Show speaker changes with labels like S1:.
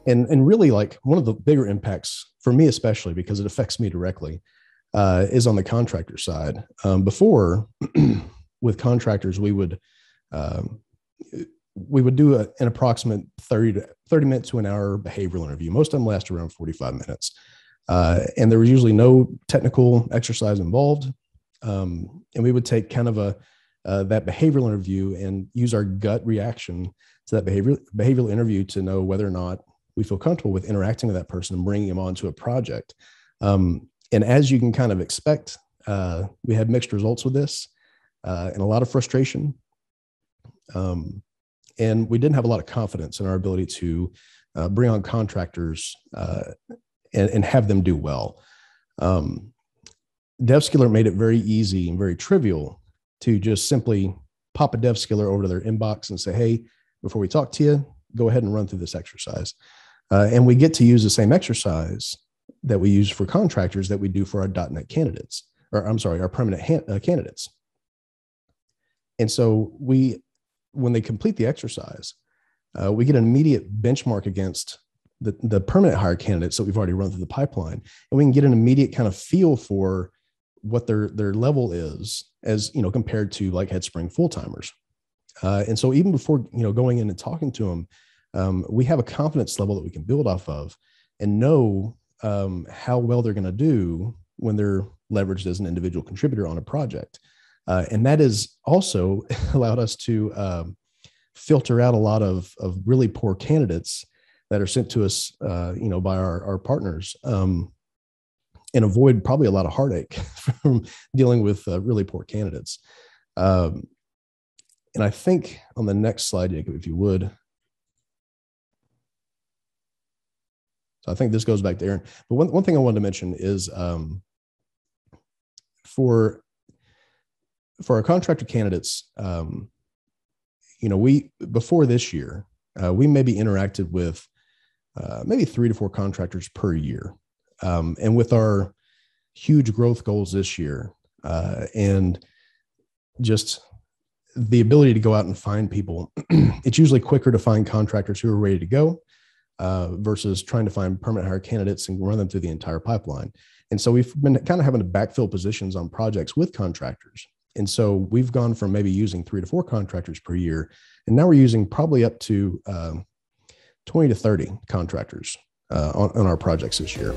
S1: And really, like, one of the bigger impacts for me, especially because it affects me directly, is on the contractor side. Before, with contractors, um, we would do an approximate 30 minutes to an hour behavioral interview. Most of them last around 45 minutes. And there was usually no technical exercise involved. And we would take kind of that behavioral interview and use our gut reaction to that behavioral interview to know whether or not we feel comfortable with interacting with that person and bringing them onto a project. And as you can kind of expect, we had mixed results with this, and a lot of frustration. And we didn't have a lot of confidence in our ability to bring on contractors and have them do well. DevSkiller made it very easy and very trivial to just simply pop a DevSkiller over to their inbox and say, hey, before we talk to you, go ahead and run through this exercise. And we get to use the same exercise that we use for contractors that we do for our .NET candidates, or I'm sorry, our permanent candidates. And so when they complete the exercise, we get an immediate benchmark against the permanent hire candidates that we've already run through the pipeline. And we can get an immediate kind of feel for what their level is, as compared to like Headspring full-timers. And so even before going in and talking to them, we have a confidence level that we can build off of and know how well they're going to do when they're leveraged as an individual contributor on a project. And that has also allowed us to filter out a lot of really poor candidates that are sent to us, by our partners, and avoid probably a lot of heartache from dealing with really poor candidates. And I think on the next slide, Jacob, if you would. So I think this goes back to Aaron. But one thing I wanted to mention is for our contractor candidates, we before this year, we maybe interacted with maybe 3 to 4 contractors per year. And with our huge growth goals this year, and just the ability to go out and find people, it's usually quicker to find contractors who are ready to go versus trying to find permanent hire candidates and run them through the entire pipeline. And so we've been kind of having to backfill positions on projects with contractors. And so we've gone from maybe using 3 to 4 contractors per year, and now we're using probably up to 20 to 30 contractors on our projects this year.